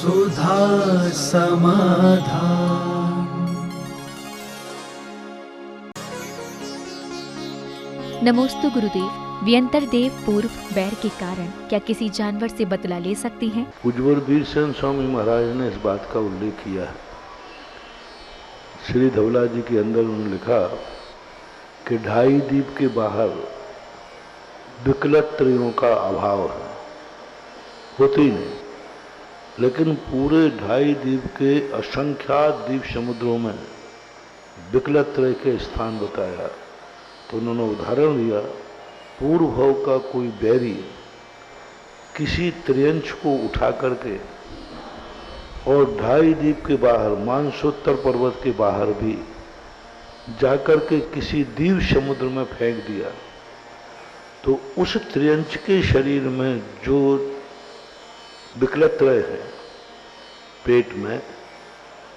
सुधा समाधान। नमोस्तु गुरुदेव। व्यंतर देव पूर्व बैर के कारण क्या किसी जानवर से बदला ले सकती हैं? पूज्यवर वीरसेन स्वामी महाराज ने इस बात का उल्लेख किया है। श्री धवला जी के अंदर उन्होंने लिखा कि ढाई दीप के बाहर विकलत त्रयों का अभाव है, होती ही नहीं, लेकिन पूरे ढाई द्वीप के असंख्यात द्वीप समुद्रों में विकलत त्रय के स्थान बताया। तो उन्होंने उदाहरण दिया, पूर्व भाव का कोई बैरी किसी त्रियंश को उठा करके और ढाई द्वीप के बाहर मानसोत्तर पर्वत के बाहर भी जाकर के किसी द्वीप समुद्र में फेंक दिया, तो उस त्रियंश के शरीर में जो विकलत त्रय है, पेट में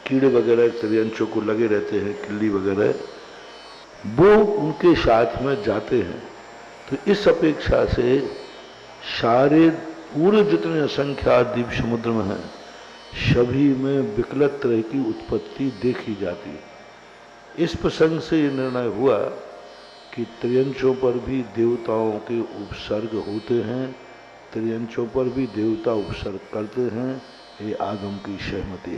कीड़े वगैरह त्रियंशों को लगे रहते हैं, किल्ली वगैरह, वो उनके साथ में जाते हैं। तो इस अपेक्षा से सारे पूरे जितने असंख्यात द्वीप समुद्र में हैं, सभी में विकलत त्रय की उत्पत्ति देखी जाती है। इस प्रसंग से ये निर्णय हुआ कि त्रियंशों पर भी देवताओं के उपसर्ग होते हैं, त्रियंशों पर भी देवता उपसर्ग करते हैं। ये आगम की सहमति है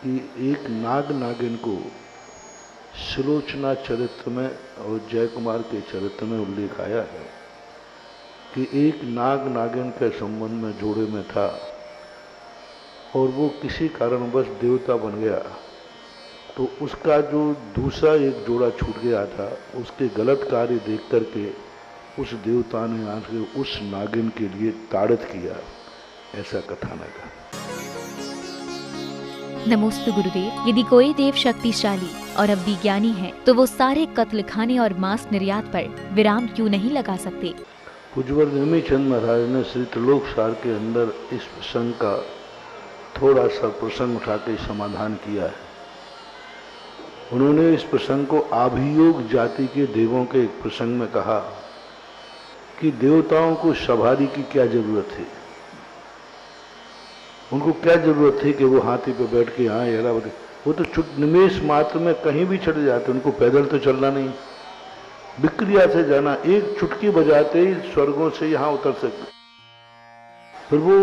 कि एक नाग नागिन को सुलोचना चरित्र में और जय कुमार के चरित्र में उल्लेख आया है कि एक नाग नागिन के संबंध में जोड़े में था और वो किसी कारणवश देवता बन गया, तो उसका जो दूसरा एक जोड़ा छूट गया था, उसके गलत कार्य देख करके उस देवता ने आके उस नागिन के लिए ताड़ित किया, ऐसा कथानक है। नमोस्तु गुरुदेव। यदि कोई देव शक्तिशाली और अविज्ञानी है तो वो सारे कत्ल खाने और मांस निर्यात पर विराम क्यों नहीं लगा सकते? पूज्यवर नेमीचंद महाराज ने श्री त्रिलोक सार के अंदर इस प्रसंग का थोड़ा सा प्रसंग उठा के समाधान किया है। उन्होंने इस प्रसंग को आभियोग जाति के देवों के एक प्रसंग में कहा कि देवताओं को सवारी की क्या जरूरत है, उनको क्या जरूरत थी कि वो हाथी पे बैठ के यहाँ ऐरावत, वो तो निमेष मात्र में कहीं भी चले जाते, उनको पैदल तो चलना नहीं, विक्रिया से जाना, एक चुटकी बजाते ही स्वर्गों से यहाँ उतर सकते। फिर वो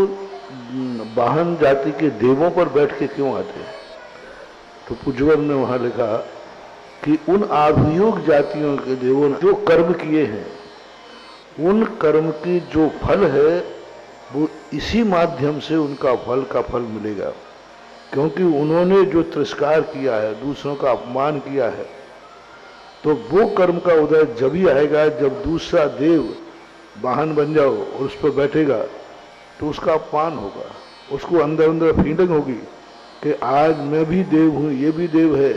वाहन जाति के देवों पर बैठ के क्यों आते? तो पूज्यवर ने वहाँ लिखा कि उन आभियोग जातियों के देवों ने जो कर्म किए हैं, उन कर्म की जो फल है वो इसी माध्यम से उनका फल का फल मिलेगा, क्योंकि उन्होंने जो तिरस्कार किया है, दूसरों का अपमान किया है, तो वो कर्म का उदय जब ही आएगा जब दूसरा देव वाहन बन जाओ और उस पर बैठेगा, तो उसका अपमान होगा, उसको अंदर अंदर फीलिंग होगी कि आज मैं भी देव हूँ, ये भी देव है,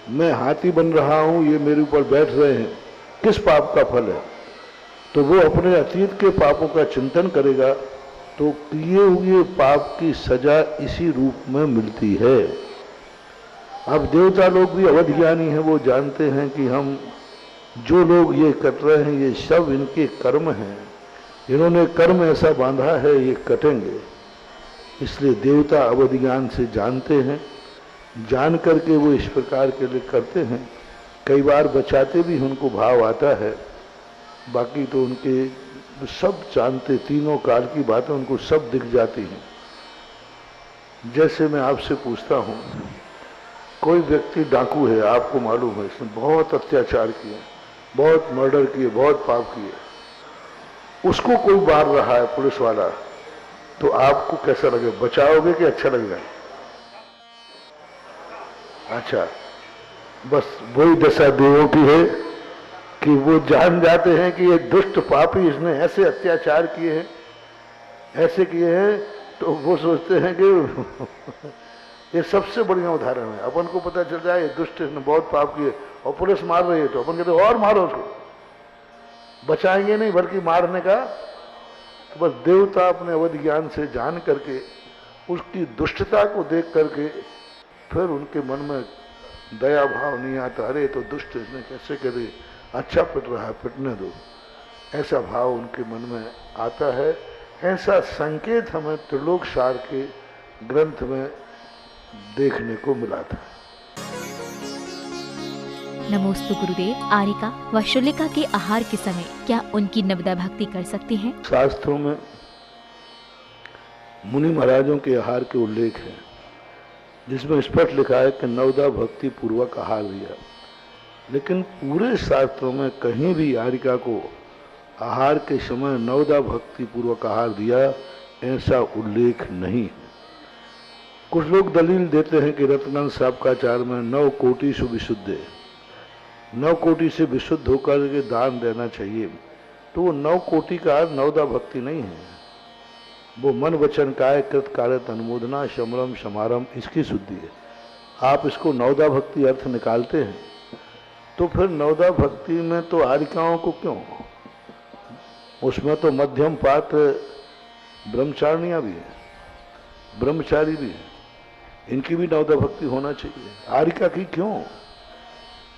मैं हाथी बन रहा हूँ, ये मेरे ऊपर बैठ रहे हैं, किस पाप का फल है? तो वो अपने अतीत के पापों का चिंतन करेगा, तो किए हुए पाप की सजा इसी रूप में मिलती है। अब देवता लोग भी अवधज्ञानी हैं, वो जानते हैं कि हम जो लोग ये कर रहे हैं ये सब इनके कर्म हैं, इन्होंने कर्म ऐसा बांधा है, ये कटेंगे। इसलिए देवता अवधज्ञान से जानते हैं, जान करके वो इस प्रकार के लिए करते हैं। कई बार बचाते भी उनको भाव आता है, बाकी तो उनके सब जानते, तीनों काल की बातें उनको सब दिख जाती हैं। जैसे मैं आपसे पूछता हूँ, कोई व्यक्ति डाकू है, आपको मालूम है इसने बहुत अत्याचार किए, बहुत मर्डर किए, बहुत पाप किए, उसको कोई मार रहा है पुलिस वाला, तो आपको कैसा लगे? बचाओगे कि अच्छा लगेगा? अच्छा, बस वही दशा देवों की है कि वो जान जाते हैं कि ये दुष्ट पापी इसने ऐसे अत्याचार किए हैं, ऐसे किए हैं, तो वो सोचते हैं कि ये सबसे बढ़िया उदाहरण है। अपन को पता चल जाए ये दुष्ट इसने बहुत पाप किए और पुलिस मार रही है, तो अपन कहते और मारो उसको, बचाएंगे नहीं बल्कि मारने का। तो बस देवता अपने अवध ज्ञान से जान करके उसकी दुष्टता को देख करके फिर उनके मन में दया भाव नहीं आता, अरे तो दुष्ट इसने कैसे करे, अच्छा पिट रहा है, पिटने दो, ऐसा भाव उनके मन में आता है। ऐसा संकेत हमें त्रिलोक सार के ग्रंथ में देखने को मिला था। नमोस्तु गुरुदेव। आरिका व शूलिका के आहार के समय क्या उनकी नवदा भक्ति कर सकते हैं? शास्त्रों में मुनि महाराजों के आहार के उल्लेख है, जिसमें स्पष्ट लिखा है कि नवदा भक्ति पूर्वक आहार दिया, लेकिन पूरे शास्त्रों में कहीं भी आरिका को आहार के समय नवदा भक्ति पूर्वक आहार दिया ऐसा उल्लेख नहीं है। कुछ लोग दलील देते हैं कि रत्नानंद साहब का आचार में 9 कोटि से विशुद्ध है, 9 कोटि से विशुद्ध होकर के दान देना चाहिए, तो वो 9 कोटि का नवदा भक्ति नहीं है, वो मन वचन काय कृत कारत अनुमोदना शमरम समारम इसकी शुद्धि है। आप इसको नवदा भक्ति अर्थ निकालते हैं तो फिर नवदा भक्ति में तो आरिकाओं को क्यों, उसमें तो मध्यम पात्र ब्रह्मचारिणियाँ भी है, ब्रह्मचारी भी है, इनकी भी नवदा भक्ति होना चाहिए, आरिका की क्यों?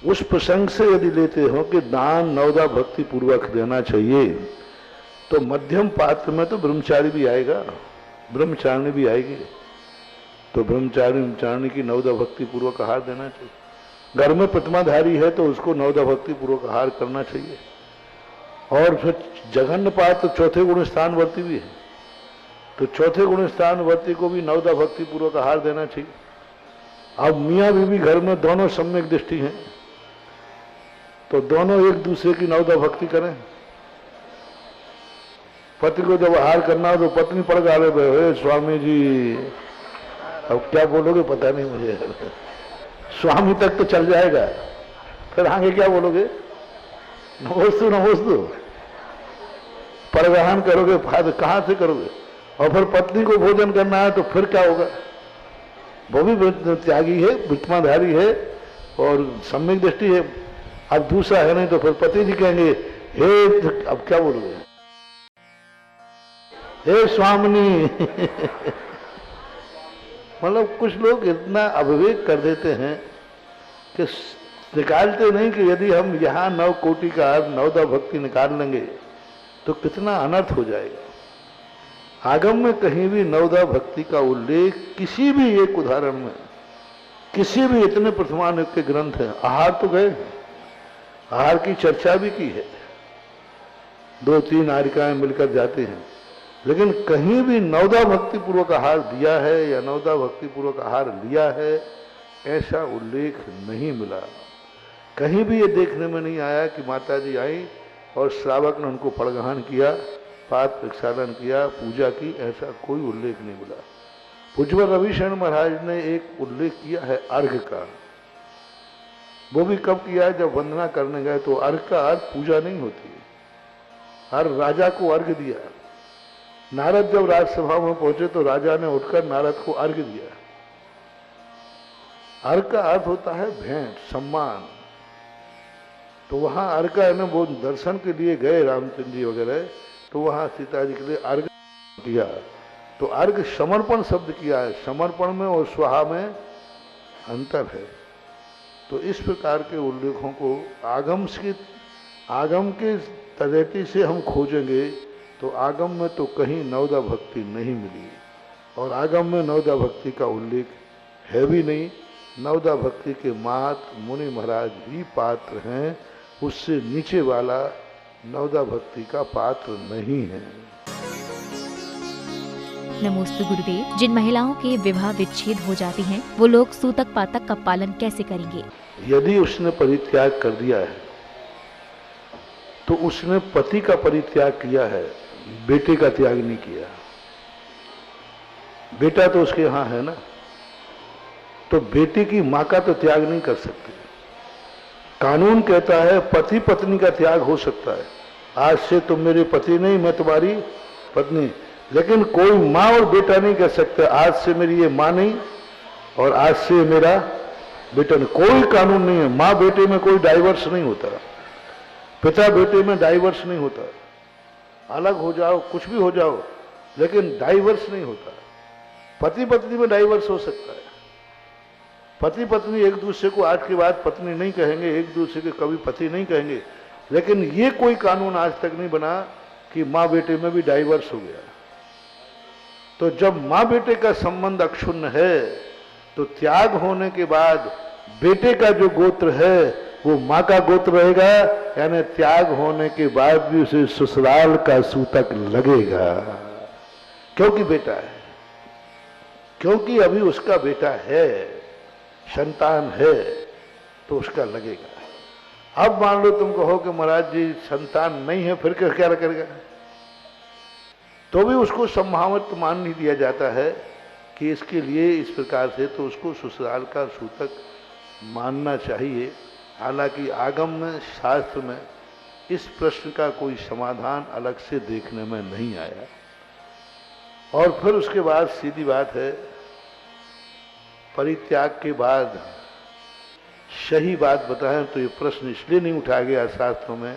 उस प्रसंग से यदि लेते हो कि दान नवदा भक्ति पूर्वक देना चाहिए, तो मध्यम पात्र में तो ब्रह्मचारी भी आएगा, ब्रह्मचारिणी भी आएगी, तो ब्रह्मचारिणी की नवदा भक्ति पूर्वक आहार देना चाहिए। घर में प्रतिमाधारी है तो उसको नवदा भक्ति पूर्वक आहार करना चाहिए। और फिर जघन्य पात्र चौथे गुण स्थानवर्ती भी है, तो चौथे गुण स्थानवर्ती को भी नवदा भक्ति पूर्वक आहार देना चाहिए। अब मियाँ बीवी घर में दोनों सम्यक दृष्टि हैं, तो दोनों एक दूसरे की नवदा भक्ति करें। पति को जब आहार करना हो तो पत्नी पड़ गए, स्वामी जी अब क्या बोलोगे पता नहीं मुझे, स्वामी तक तो चल जाएगा, फिर आगे क्या बोलोगे? नमोस्तु नमोस्तु, परिवहन करोगे, फायदा कहाँ से करोगे? और फिर पत्नी को भोजन करना है तो फिर क्या होगा? वो भी त्यागी है, वित्तमाधारी है और सम्यक दृष्टि है। अब दूसरा है नहीं तो फिर पति जी कहेंगे हे, अब क्या बोलोगे? हे स्वामिनी मतलब कुछ लोग इतना अविवेक कर देते हैं कि निकालते नहीं कि यदि हम यहाँ 9 कोटि का नवदा भक्ति निकाल लेंगे तो कितना अनर्थ हो जाएगा। आगम में कहीं भी नवदा भक्ति का उल्लेख किसी भी एक उदाहरण में, किसी भी इतने प्रथमानुग के ग्रंथ हैं, आहार तो गए, आहार की चर्चा भी की है, 2-3 आरिकाएं मिलकर जाते हैं, लेकिन कहीं भी नवदा भक्ति पूर्वक आहार दिया है या नवदा भक्ति पूर्वक आहार लिया है ऐसा उल्लेख नहीं मिला। कहीं भी ये देखने में नहीं आया कि माता जी आई और श्रावक ने उनको फड़गहन किया, पाद प्रक्षालन किया, पूजा की, ऐसा कोई उल्लेख नहीं मिला। पूज्य रविशरण महाराज ने एक उल्लेख किया है अर्घ का, वो भी कब किया? जब वंदना करने गए तो अर्घ का अर्थ पूजा नहीं होती, हर राजा को अर्घ दिया। नारद जब राजसभा में पहुंचे तो राजा ने उठकर नारद को अर्घ दिया। अर्घ का अर्थ होता है भेंट, सम्मान। तो वहां अर्घ का है ना, वो दर्शन के लिए गए रामचंद्र जी वगैरह, तो वहां सीता जी के लिए अर्घ किया। तो अर्घ समर्पण शब्द किया है, समर्पण में और स्वाहा में अंतर है। तो इस प्रकार के उल्लेखों को आगम के तजैती से हम खोजेंगे तो आगम में तो कहीं नवदा भक्ति नहीं मिली, और आगम में नवदा भक्ति का उल्लेख है भी नहीं। नवदा भक्ति के मात मुनि महाराज ही पात्र हैं, उससे नीचे वाला नवदा भक्ति का पात्र नहीं है। नमोस्तु गुरुदेव। जिन महिलाओं के विवाह विच्छेद हो जाती हैं, वो लोग सूतक पातक का पालन कैसे करेंगे? यदि उसने परित्याग कर दिया है तो उसने पति का परित्याग किया है, बेटे का त्याग नहीं किया। बेटा तो उसके यहां है ना, तो बेटे की मां का तो त्याग नहीं कर सकते। कानून कहता है पति पत्नी का त्याग हो सकता है, आज से तुम मेरे पति नहीं, मैं तुम्हारी पत्नी, लेकिन कोई मां और बेटा नहीं कह सकते आज से मेरी ये मां नहीं और आज से मेरा बेटा नहीं। कोई कानून नहीं है, मां बेटे में कोई डाइवर्स नहीं होता, पिता बेटे में डाइवर्स नहीं होता। अलग हो जाओ, कुछ भी हो जाओ, लेकिन डाइवर्स नहीं होता। पति पत्नी में डाइवर्स हो सकता है, पति पत्नी एक दूसरे को आज के बाद पत्नी नहीं कहेंगे, एक दूसरे के कभी पति नहीं कहेंगे, लेकिन ये कोई कानून आज तक नहीं बना कि माँ बेटे में भी डाइवर्स हो गया। तो जब माँ बेटे का संबंध अक्षुण्ण है तो त्याग होने के बाद बेटे का जो गोत्र है वो माँ का गोत्र रहेगा, यानी त्याग होने के बाद भी उसे ससुराल का सूतक लगेगा, क्योंकि बेटा है, क्योंकि अभी उसका बेटा है, संतान है, तो उसका लगेगा। अब मान लो तुम कहो कि महाराज जी संतान नहीं है, फिर क्या करेगा? तो भी उसको संभावित मान नहीं दिया जाता है कि इसके लिए इस प्रकार से, तो उसको ससुराल का सूतक मानना चाहिए। हालांकि आगम में, शास्त्र में इस प्रश्न का कोई समाधान अलग से देखने में नहीं आया। और फिर उसके बाद सीधी बात है, परित्याग के बाद सही बात बताएं तो ये प्रश्न इसलिए नहीं उठाया गया शास्त्रों में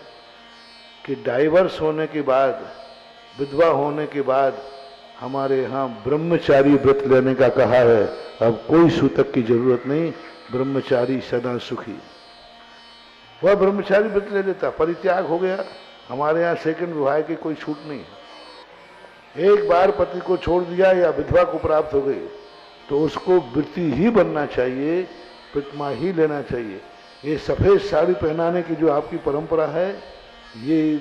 कि डाइवर्स होने के बाद, विधवा होने के बाद हमारे यहाँ ब्रह्मचारी व्रत लेने का कहा है। अब कोई सूतक की जरूरत नहीं, ब्रह्मचारी सदा सुखी, वह ब्रह्मचारी व्रत ले लेता। परित्याग हो गया, हमारे यहाँ सेकंड विवाह की कोई छूट नहीं है। एक बार पति को छोड़ दिया या विधवा को प्राप्त हो गई तो उसको वृत्ति ही बनना चाहिए, प्रतिमा ही लेना चाहिए। ये सफ़ेद साड़ी पहनाने की जो आपकी परंपरा है, ये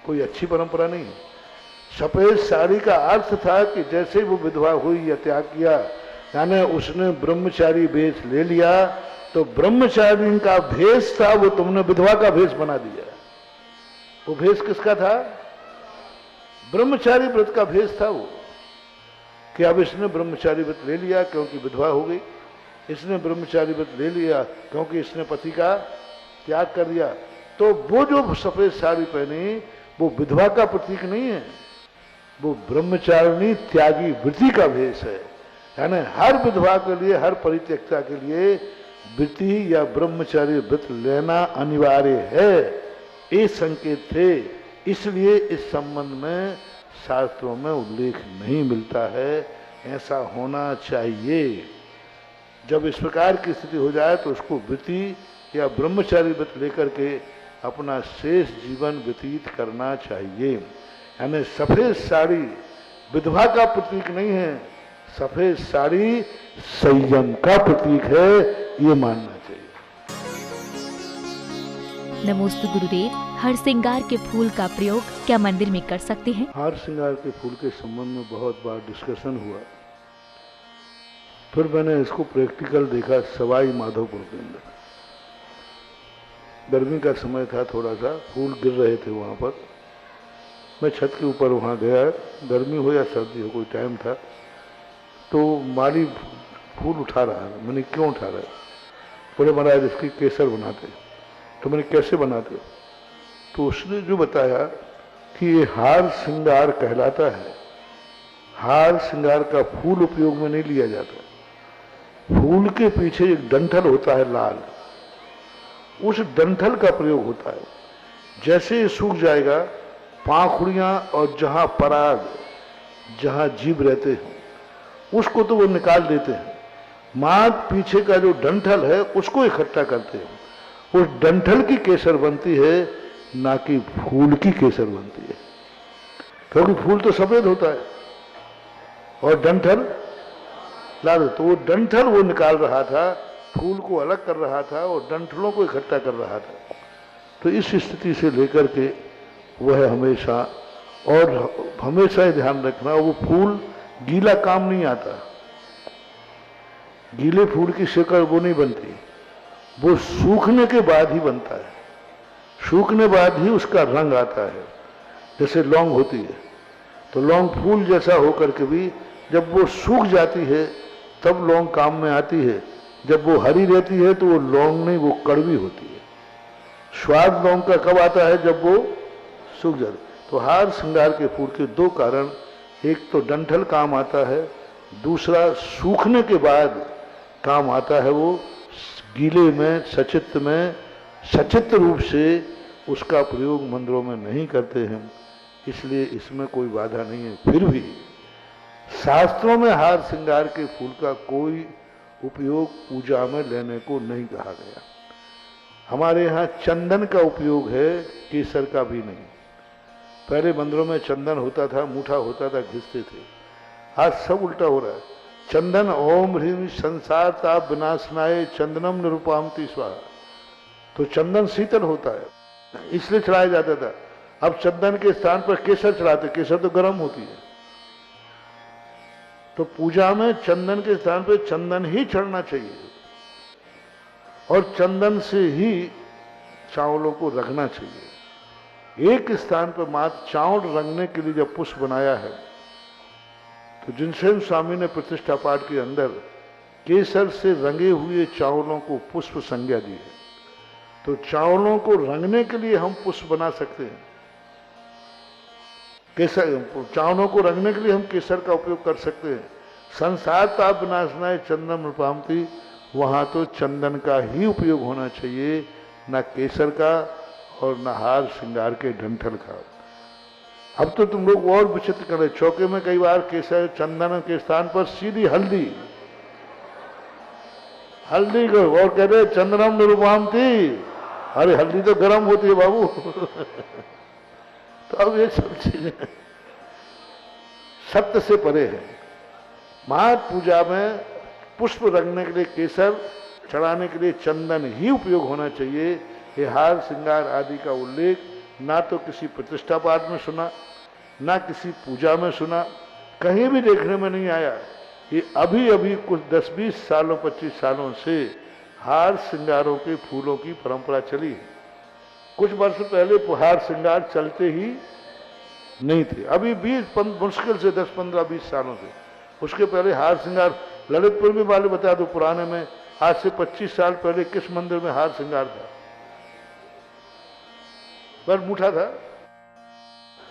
कोई अच्छी परंपरा नहीं है। सफ़ेद साड़ी का अर्थ था कि जैसे वो विधवा हुई या त्याग किया, यानी उसने ब्रह्मचारी वेश ले लिया, तो ब्रह्मचारी का भेष था वो तुमने विधवा का भेष बना दिया। वो भेष किसका था? ब्रह्मचारी व्रत का भेष था वो, कि अब इसने ब्रह्मचारी व्रत ले लिया क्योंकि विधवा हो गई, इसने ब्रह्मचारी व्रत ले लिया क्योंकि इसने पति का त्याग कर दिया। तो वो जो सफेद साड़ी पहनी वो विधवा का प्रतीक नहीं है, वो ब्रह्मचारिणी त्यागी वृत्ति का भेष है। यानी हर विधवा के लिए, हर परित्यक्ता के लिए वृत्ति या ब्रह्मचारी व्रत लेना अनिवार्य है, ये संकेत थे। इसलिए इस संबंध में शास्त्रों में उल्लेख नहीं मिलता है, ऐसा होना चाहिए। जब इस प्रकार की स्थिति हो जाए तो उसको वृत्ति या ब्रह्मचारी व्रत लेकर के अपना शेष जीवन व्यतीत करना चाहिए। यानी सफेद साड़ी विधवा का प्रतीक नहीं है, सफेद साड़ी संयम का प्रतीक है, ये मानना चाहिए। नमोस्तु गुरुदेव, हर श्रृंगार के फूल का प्रयोग क्या मंदिर में कर सकते हैं? हार श्रृंगार के फूल के संबंध में बहुत बार डिस्कशन हुआ, फिर मैंने इसको प्रैक्टिकल देखा सवाई माधोपुर के अंदर। गर्मी का समय था, थोड़ा सा फूल गिर रहे थे वहाँ पर। मैं छत के ऊपर वहाँ गया, गर्मी हो या सर्दी हो, कोई टाइम था, तो माली फूल उठा रहा है। मैंने क्यों उठा रहा है? बोले महाराज इसकी केसर बनाते। तो मैंने कैसे बनाते? तो उसने जो बताया कि ये हार श्रृंगार कहलाता है। हार श्रृंगार का फूल उपयोग में नहीं लिया जाता, फूल के पीछे एक डंठल होता है लाल, उस डंठल का प्रयोग होता है। जैसे ये सूख जाएगा, पाखुड़ियाँ और जहाँ पराग, जहाँ जीव रहते हैं उसको तो वो निकाल देते हैं, माँ पीछे का जो डंठल है उसको इकट्ठा करते हैं। उस डंठल की केसर बनती है, ना कि फूल की केसर बनती है, क्योंकि फूल तो सफेद होता है और डंठल लाल। तो वो डंठल वो निकाल रहा था, फूल को अलग कर रहा था और डंठलों को इकट्ठा कर रहा था। तो इस स्थिति से लेकर के वह हमेशा, और हमेशा ध्यान रखना, वो फूल गीला काम नहीं आता, गीले फूल की शिकड़ वो नहीं बनती, वो सूखने के बाद ही बनता है, सूखने बाद ही उसका रंग आता है। जैसे लौंग होती है, तो लौंग फूल जैसा होकर के भी जब वो सूख जाती है तब लौंग काम में आती है। जब वो हरी रहती है तो वो लौंग नहीं, वो कड़वी होती है। स्वाद लौंग का कब आता है? जब वो सूख जाती है। तो हार श्रृंगार के फूल के दो कारण, एक तो डंठल काम आता है, दूसरा सूखने के बाद काम आता है। वो गीले में, सचित्र रूप से उसका प्रयोग मंदिरों में नहीं करते हैं, इसलिए इसमें कोई बाधा नहीं है। फिर भी शास्त्रों में हार श्रृंगार के फूल का कोई उपयोग पूजा में लेने को नहीं कहा गया। हमारे यहाँ चंदन का उपयोग है, केसर का भी नहीं। पहले मंदिरों में चंदन होता था, मूठा होता था, घिसते थे। आज सब उल्टा हो रहा है। चंदन ओम ह्रीम संसार ताप विनाशनाय चंदनम निरुपामति स्वाहा। तो चंदन शीतल होता है इसलिए चढ़ाया जाता था। अब चंदन के स्थान पर केसर चढ़ाते, केसर तो गर्म होती है। तो पूजा में चंदन के स्थान पर चंदन ही चढ़ना चाहिए और चंदन से ही चावलों को रखना चाहिए। एक स्थान पर मात्र चावल रंगने के लिए जब पुष्प बनाया है तो जिनसेन स्वामी ने प्रतिष्ठा पाठ के अंदर केसर से रंगे हुए चावलों को पुष्प संज्ञा दी है। तो चावलों को रंगने के लिए हम पुष्प बना सकते हैं। केसर, चावलों को रंगने के लिए हम केसर का उपयोग कर सकते हैं। संसार ताप विनाशनाय चंदन रूपामती, वहां तो चंदन का ही उपयोग होना चाहिए, न केसर का और न हार श्रृंगार के डंठल का। अब तो तुम लोग और विचित्र करें, चौके में कई बार केसर चंदन के स्थान पर सीधी हल्दी को और कह रहे चंदनम निरुपामती। अरे हल्दी तो गर्म होती है बाबू। तो अब ये सब चीजें सत्य से परे है। महान पूजा में पुष्प रंगने के लिए केसर, चढ़ाने के लिए चंदन ही उपयोग होना चाहिए। ये हार श्रृंगार आदि का उल्लेख ना तो किसी प्रतिष्ठा पाठ में सुना, ना किसी पूजा में सुना, कहीं भी देखने में नहीं आया। ये अभी अभी कुछ 10-20 सालों 25 सालों से हार श्रृंगारों के फूलों की परंपरा चली है। कुछ वर्ष पहले हार श्रृंगार चलते ही नहीं थे, अभी 20 मुश्किल से 10-15-20 सालों से। उसके पहले हार श्रृंगार ललितपुर में वाले बता दो, पुराने में आज से 25 साल पहले किस मंदिर में हार श्रृंगार था? पर मुठा था,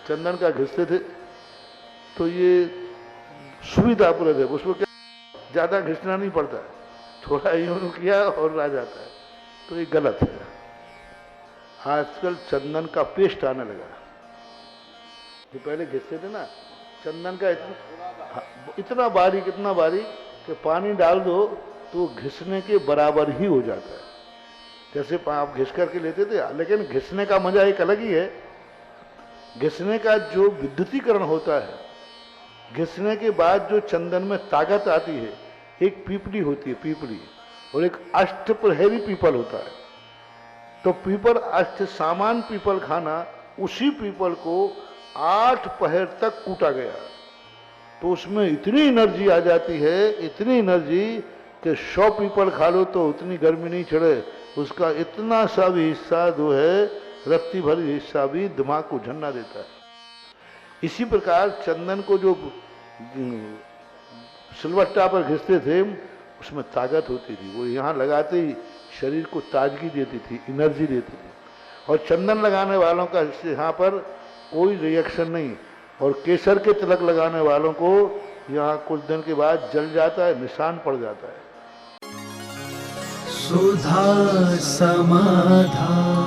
चंदन का घिसते थे। तो ये सुविधापूर्वक है, उसको क्या ज्यादा घिसना नहीं पड़ता है, थोड़ा यूं किया और आ जाता है। तो ये गलत है। आजकल चंदन का पेस्ट आने लगा। जो पहले घिसते थे ना चंदन का इतना बारीक कि पानी डाल दो तो घिसने के बराबर ही हो जाता है। जैसे आप घिस करके लेते थे, लेकिन घिसने का मजा एक अलग ही है। घिसने का जो विद्युतीकरण होता है, घिसने के बाद जो चंदन में ताकत आती है, एक पीपली होती है, पीपली, और एक अष्टप्रहरी पीपल होता है। तो पीपल अष्ट सामान पीपल खाना, उसी पीपल को 8 पहर तक कूटा गया। तो उसमें इतनी एनर्जी आ जाती है, इतनी एनर्जी कि 100 पीपल खा लो तो उतनी गर्मी नहीं चढ़े। उसका इतना सा भी हिस्सा जो है, रत्ती भरी हिस्सा भी दिमाग को झन्ना देता है। इसी प्रकार चंदन को जो सिलवट्टा पर घिसते थे, उसमें ताकत होती थी। वो यहाँ लगाते ही शरीर को ताजगी देती थी, एनर्जी देती थी। और चंदन लगाने वालों का यहाँ पर कोई रिएक्शन नहीं, और केसर के तिलक लगाने वालों को यहाँ कुछ दिन के बाद जल जाता है, निशान पड़ जाता है। सुधा समाधान।